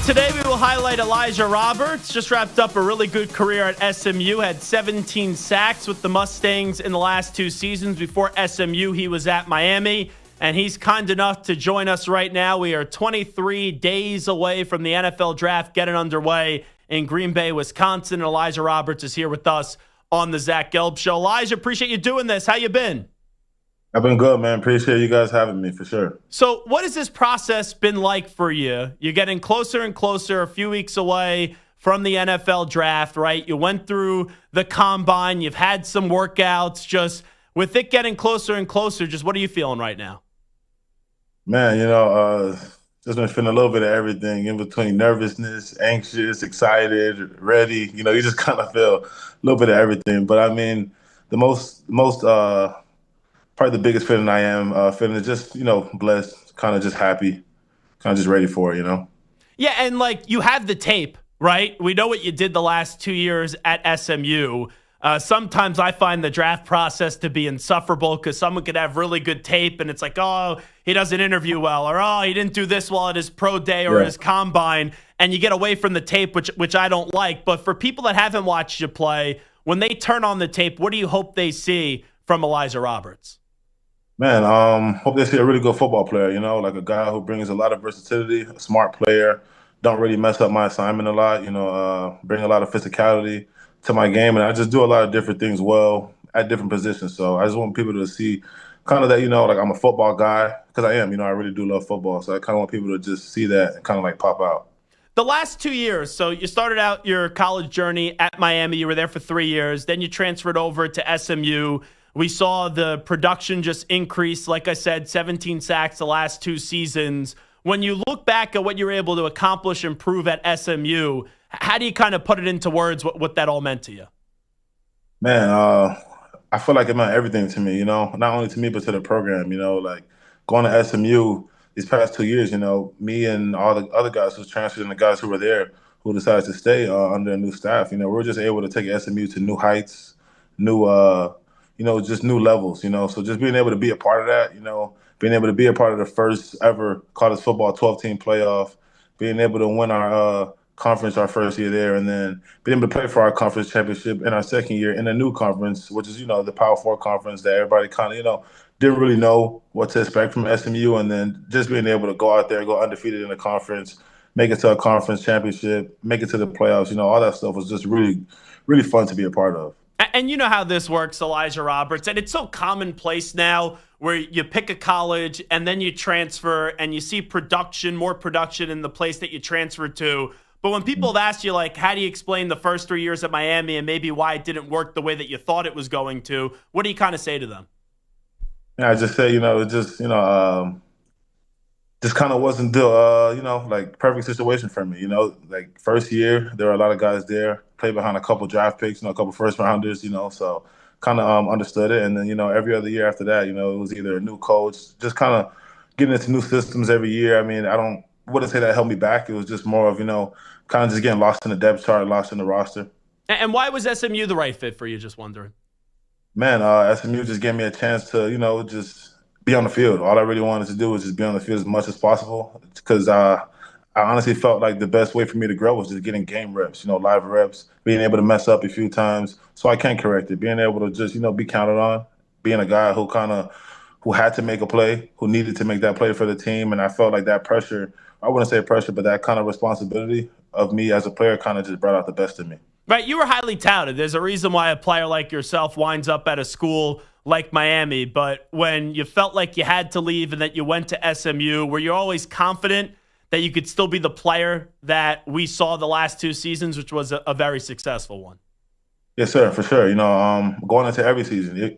Today we will highlight Elijah Roberts. Just wrapped up a really good career at SMU. Had 17 sacks with the Mustangs in the last 2 seasons. Before SMU, he was at Miami, and he's kind enough to join us right now. We are 23 days away from the NFL draft getting underway in Green Bay, Wisconsin. Elijah Roberts is here with us on the Zach Gelb Show. Elijah, appreciate you doing this. How you been? I've been good, man. Appreciate you guys having me for sure. So what has this process been like for you? You're getting closer and closer, a few weeks away from the NFL draft, right? You went through the combine. You've had some workouts. Just with it getting closer and closer, just what are you feeling right now? Man, just been feeling a little bit of everything in between nervousness, anxious, excited, ready. You just kind of feel a little bit of everything. But I mean, the probably the biggest feeling I am feeling is just, blessed, kind of just happy, kind of just ready for it. Yeah, and you have the tape, right? We know what you did the last 2 years at SMU. Sometimes I find the draft process to be insufferable because someone could have really good tape and it's like, oh, he doesn't interview well, or oh, he didn't do this well at his pro day or his combine, and you get away from the tape, which I don't like. But for people that haven't watched you play, when they turn on the tape, what do you hope they see from Elijah Roberts? Man, hope they see a really good football player, like a guy who brings a lot of versatility, a smart player, don't really mess up my assignment a lot, bring a lot of physicality to my game. And I just do a lot of different things well at different positions. So I just want people to see kind of that, like I'm a football guy, because I am, I really do love football. So I kind of want people to just see that and kind of pop out. The last 2 years, so you started out your college journey at Miami. You were there for 3 years. Then you transferred over to SMU. We saw the production just increase. Like I said, 17 sacks the last 2 seasons. When you look back at what you were able to accomplish and prove at SMU, how do you kind of put it into words what that all meant to you? Man, I feel like it meant everything to me, not only to me, but to the program, going to SMU these past 2 years, me and all the other guys who transferred and the guys who were there who decided to stay under a new staff, we were just able to take SMU to new heights, just new levels, So just being able to be a part of that, being able to be a part of the first ever college football 12-team playoff, being able to win our conference our first year there, and then being able to play for our conference championship in our second year in a new conference, which is, the Power Four conference that everybody kind of, didn't really know what to expect from SMU. And then just being able to go out there, go undefeated in the conference, make it to a conference championship, make it to the playoffs, all that stuff was just really, really fun to be a part of. And you know how this works, Elijah Roberts, and it's so commonplace now where you pick a college and then you transfer and you see more production in the place that you transferred to. But when people have asked you, how do you explain the first 3 years at Miami and maybe why it didn't work the way that you thought it was going to, what do you kind of say to them? Yeah, I just say, just kind of wasn't the, perfect situation for me. First year, there were a lot of guys there, played behind a couple draft picks, a couple first rounders, so kind of understood it. And then, every other year after that, it was either a new coach, just kind of getting into new systems every year. I mean, wouldn't say that held me back. It was just more of, kind of just getting lost in the depth chart, lost in the roster. And why was SMU the right fit for you? Just wondering. Man, SMU just gave me a chance to, just be on the field. All I really wanted to do was just be on the field as much as possible, because I honestly felt like the best way for me to grow was just getting game reps, live reps, being able to mess up a few times so I can correct it, being able to just, be counted on, being a guy who had to make a play, who needed to make that play for the team. And I felt like that pressure, I wouldn't say pressure, but that kind of responsibility of me as a player kind of just brought out the best in me. Right, you were highly touted. There's a reason why a player like yourself winds up at a school like Miami. But when you felt like you had to leave and that you went to SMU, were you always confident that you could still be the player that we saw the last 2 seasons, which was a very successful one? Yes, sir, for sure. Going into every season,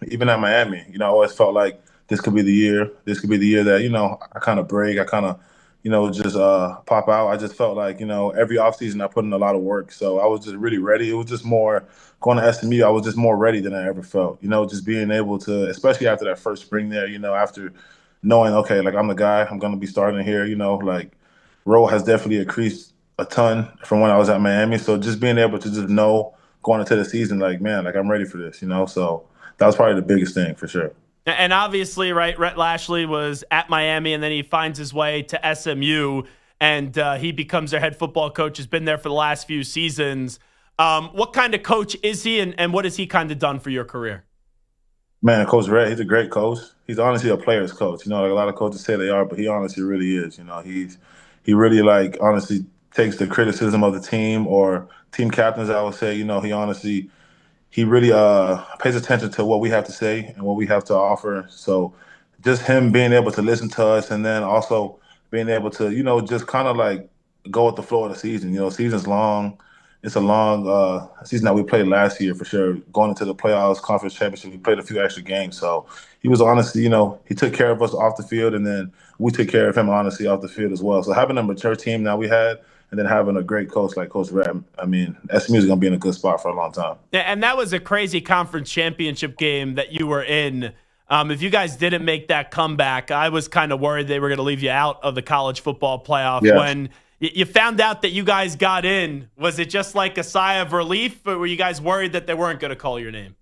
even at Miami, I always felt like this could be the year. This could be the year that, I kind of break. I kind of, just pop out. I just felt like, every offseason I put in a lot of work. So I was just really ready. It was just more going to SMU. I was just more ready than I ever felt, just being able to, especially after that first spring there, after knowing, okay, I'm the guy, I'm going to be starting here, role has definitely increased a ton from when I was at Miami. So just being able to just know going into the season, man, I'm ready for this, So that was probably the biggest thing for sure. And obviously, right, Rhett Lashley was at Miami, and then he finds his way to SMU. and he becomes their head football coach, has been there for the last few seasons. What kind of coach is he, and what has he kind of done for your career? Man, Coach Red, he's a great coach. He's honestly a player's coach. Like a lot of coaches say they are, but he honestly really is. He really like honestly takes the criticism of the team or team captains, I would say. He really pays attention to what we have to say and what we have to offer. So just him being able to listen to us and then also being able to, just kind of like go with the flow of the season. Season's long. It's a long season that we played last year for sure. Going into the playoffs, conference championship, we played a few extra games. So he was honestly, he took care of us off the field, and then we took care of him honestly off the field as well. So having a mature team that we had, and then having a great coach like Coach Red, I mean, SMU is going to be in a good spot for a long time. Yeah, and that was a crazy conference championship game that you were in. If you guys didn't make that comeback, I was kind of worried they were going to leave you out of the college football playoff. Yeah. When you found out that you guys got in, was it just like a sigh of relief, or were you guys worried that they weren't going to call your name?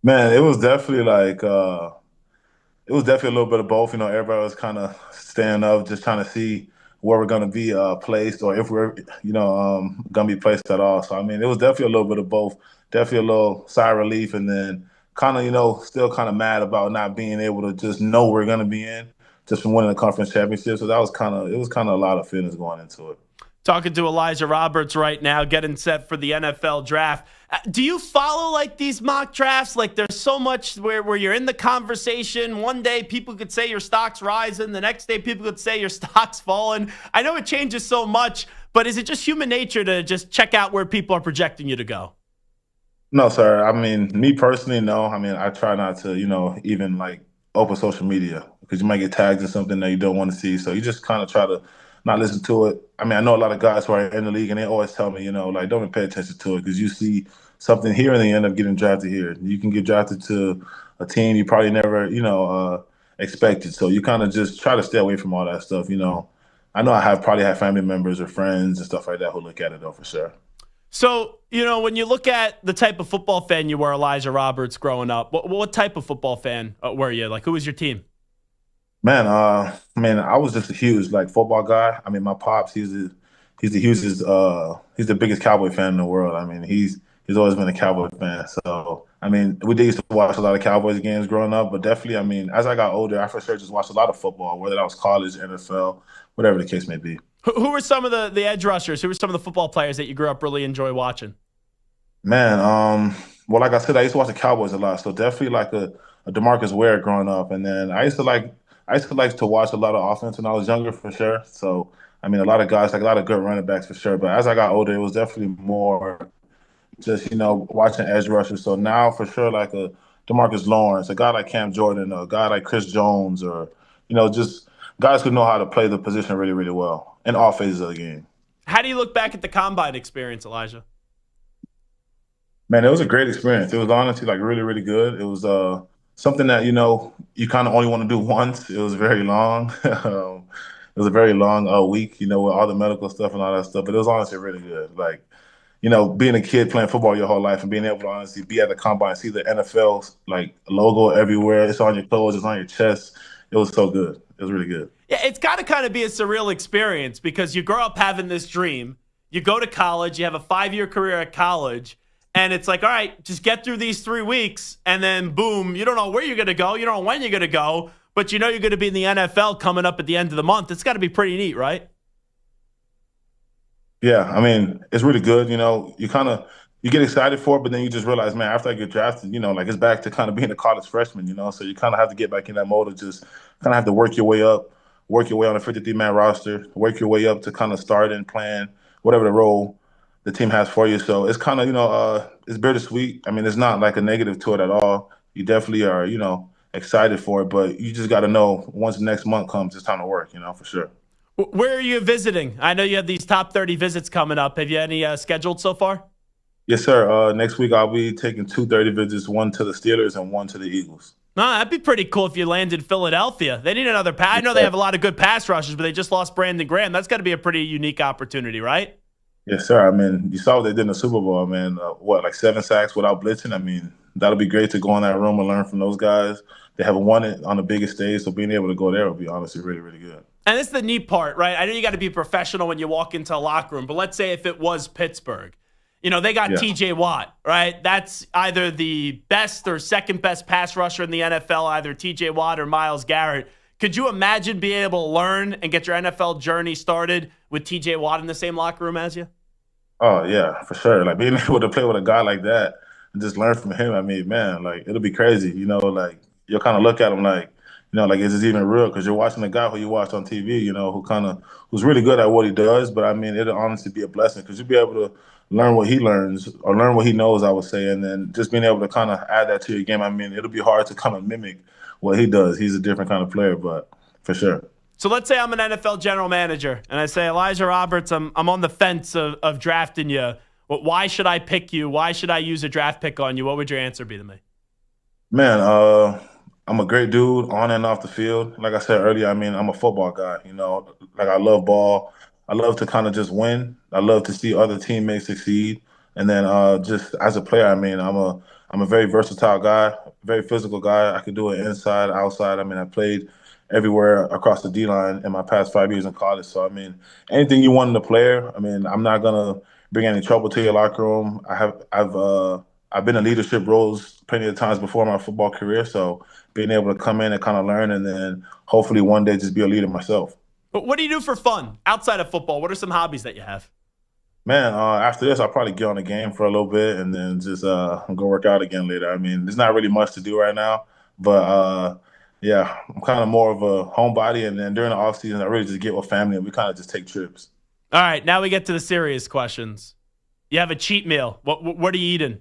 Man, it was definitely like it was definitely a little bit of both. Everybody was kind of staying up, just trying to see where we're going to be placed, or if we're going to be placed at all. So I mean, it was definitely a little bit of both. Definitely a little sigh of relief, and then kind of still kind of mad about not being able to just know we're going to be in, just from winning the conference championship. So it was kind of a lot of feelings going into it. Talking to Elijah Roberts right now, getting set for the NFL draft. Do you follow like these mock drafts? Like there's so much where you're in the conversation. One day people could say your stock's rising. The next day people could say your stock's falling. I know it changes so much, but is it just human nature to just check out where people are projecting you to go? No, sir. I mean, me personally, no. I mean, I try not to, even like open social media because you might get tagged in something that you don't want to see. So you just kind of try to not listen to it. I mean, I know a lot of guys who are in the league, and they always tell me, like, don't even pay attention to it because you see something here and then you end up getting drafted here. You can get drafted to a team you probably never, expected. So you kind of just try to stay away from all that stuff. I know probably have family members or friends and stuff like that who look at it though for sure. So, when you look at the type of football fan you were, Elijah Roberts, growing up, what type of football fan were you? Like, who was your team? Man, I was just a huge like football guy. I mean, my pops, he's the hugest, he's the biggest Cowboy fan in the world. I mean, he's always been a Cowboy fan. So, I mean, we did used to watch a lot of Cowboys games growing up, but definitely, I mean, as I got older, I for sure just watched a lot of football, whether that was college, NFL, whatever the case may be. Who were some of the edge rushers? Who were some of the football players that you grew up really enjoy watching? Man, well, like I said, I used to watch the Cowboys a lot, so definitely like a DeMarcus Ware growing up, and then I used to like to watch a lot of offense when I was younger for sure. So I mean, a lot of guys, like a lot of good running backs for sure. But as I got older, it was definitely more just watching edge rushers. So now for sure, like a DeMarcus Lawrence, a guy like Cam Jordan, a guy like Chris Jones, or just guys who know how to play the position really, really well in all phases of the game. How do you look back at the combine experience, Elijah? Man, it was a great experience. It was honestly like really, really good. It was something that you kind of only want to do once. It was very long. It was a very long week, with all the medical stuff and all that stuff. But it was honestly really good. Like, being a kid playing football your whole life and being able to honestly be at the combine, see the NFL like logo everywhere. It's on your clothes, it's on your chest. It was so good. It was really good. Yeah, it's got to kind of be a surreal experience because you grow up having this dream. You go to college, you have a 5-year career at college, and it's like, all right, just get through these 3 weeks, and then boom, you don't know where you're going to go, you don't know when you're going to go, but you're going to be in the NFL coming up at the end of the month. It's got to be pretty neat, right? Yeah, I mean, it's really good. You get excited for it, but then you just realize, man, after I get drafted, like it's back to kind of being a college freshman, So you kind of have to get back in that mode of just kind of have to work your way up, work your way on a 53-man roster, work your way up to kind of start and plan whatever the role the team has for you. So it's kind of, it's bittersweet. I mean, it's not like a negative to it at all. You definitely are, excited for it, but you just got to know once the next month comes, it's time to work, for sure. Where are you visiting? I know you have these top 30 visits coming up. Have you any scheduled so far? Yes, sir. Next week I'll be taking 2 30 visits, one to the Steelers and one to the Eagles. No, that'd be pretty cool if you landed Philadelphia. They need another pass. I know they have a lot of good pass rushers, but they just lost Brandon Graham. That's got to be a pretty unique opportunity, right? Yes, sir. I mean, you saw what they did in the Super Bowl, man. Like 7 sacks without blitzing? I mean, that'll be great to go in that room and learn from those guys. They haven't won it on the biggest stage, so being able to go there will be honestly really, really good. And this is the neat part, right? I know you got to be professional when you walk into a locker room, but let's say if it was Pittsburgh, they got Yeah. TJ Watt, right? That's either the best or second best pass rusher in the NFL, either TJ Watt or Myles Garrett. Could you imagine being able to learn and get your NFL journey started with TJ Watt in the same locker room as you? Oh yeah, for sure. Like being able to play with a guy like that and just learn from him. I mean, man, like it'll be crazy. Like you'll kind of look at him like, like is this even real? Because you're watching a guy who you watch on TV, who's really good at what he does. But I mean, it'll honestly be a blessing because you'll be able to learn what he learns or learn what he knows. I would say, and then just being able to kind of add that to your game. I mean, it'll be hard to kind of mimic what he does. He's a different kind of player, but for sure. So let's say I'm an NFL general manager and I say, Elijah Roberts, I'm on the fence of drafting you. Why should I pick you? Why should I use a draft pick on you? What would your answer be to me? Man, I'm a great dude on and off the field. Like I said earlier, I mean, I'm a football guy, like I love ball. I love to kind of just win. I love to see other teammates succeed. And then just as a player, I mean, I'm a very versatile guy, very physical guy. I can do it inside, outside. I mean, I played everywhere across the D line in my past 5 years in college. So I mean, anything you want in a player, I mean, I'm not gonna bring any trouble to your locker room. I've been in leadership roles plenty of times before in my football career. So being able to come in and kind of learn and then hopefully one day just be a leader myself. But what do you do for fun outside of football? What are some hobbies that you have? Man, after this, I'll probably get on the game for a little bit and then just go work out again later. I mean, there's not really much to do right now, but yeah, I'm kind of more of a homebody. And then during the off season, I really just get with family and we kind of just take trips. All right, now we get to the serious questions. You have a cheat meal. What are you eating?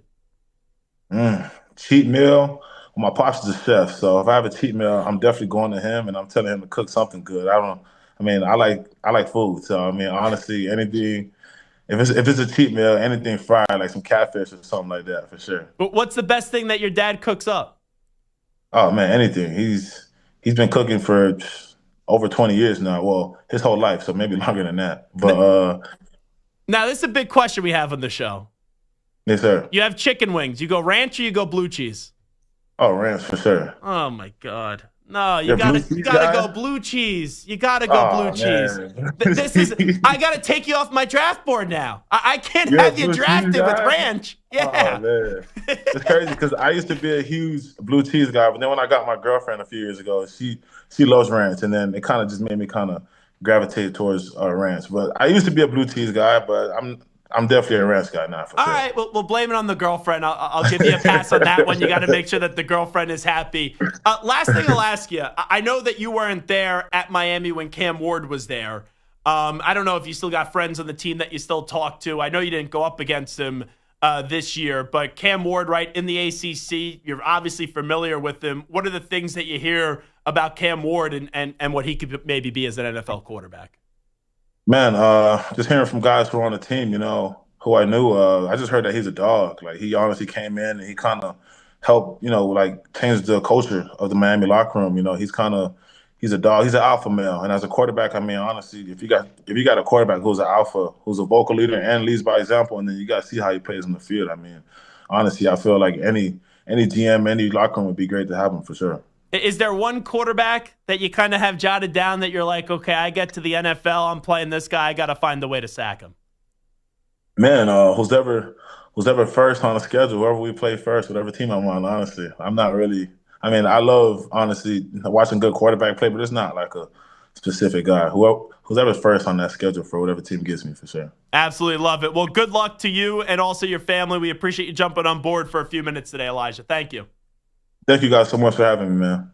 Cheat meal. Well, my pops is a chef, so if I have a cheat meal, I'm definitely going to him and I'm telling him to cook something good. I mean, I like food, so I mean, honestly, anything. If it's a cheat meal, anything fried, like some catfish or something like that, for sure. But what's the best thing that your dad cooks up? Oh man, anything. He's been cooking for over 20 years now. Well, his whole life, so maybe longer than that. But Now, this is a big question we have on the show. yes, sir. You have chicken wings. You go ranch or you go blue cheese? Oh, ranch for sure. Oh my God. No, You're a blue cheese you gotta guy? go blue cheese. You gotta go blue cheese. Man. This is I gotta take you off my draft board now. I can't You're a have you blue cheese drafted with guy? ranch. Yeah. Oh man, it's crazy because I used to be a huge blue cheese guy, but then when I got my girlfriend a few years ago, she loves ranch, and then it kind of just made me kind of gravitate towards ranch. But I used to be a blue cheese guy, but I'm definitely a ranch guy now for All sure. right, we'll blame it on the girlfriend. I'll give you a pass on that one. You got to make sure that the girlfriend is happy. Last thing I'll ask you. I know that you weren't there at Miami when Cam Ward was there. I don't know if you still got friends on the team that you still talk to. I know you didn't go up against him this year, but Cam Ward, right, in the ACC, you're obviously familiar with him. What are the things that you hear about Cam Ward and what he could maybe be as an NFL quarterback? Man, just hearing from guys who are on the team, who I knew, I just heard that he's a dog. Like he honestly came in and he kind of helped, like change the culture of the Miami locker room. He's a dog. He's an alpha male. And as a quarterback, I mean, honestly, if you got a quarterback who's an alpha, who's a vocal leader and leads by example, and then you got to see how he plays on the field. I mean, honestly, I feel like any GM, any locker room would be great to have him for sure. Is there one quarterback that you kind of have jotted down that you're like, okay, I get to the NFL, I'm playing this guy, I got to find a way to sack him? Man, who's ever first on the schedule, whoever we play first, whatever team I'm on, honestly. I'm not really I mean, I love honestly watching good quarterback play, but it's not like a specific guy. Who's ever first on that schedule for whatever team gets me for sure. Absolutely love it. Well, good luck to you and also your family. We appreciate you jumping on board for a few minutes today, Elijah. Thank you. Thank you guys so much for having me, man.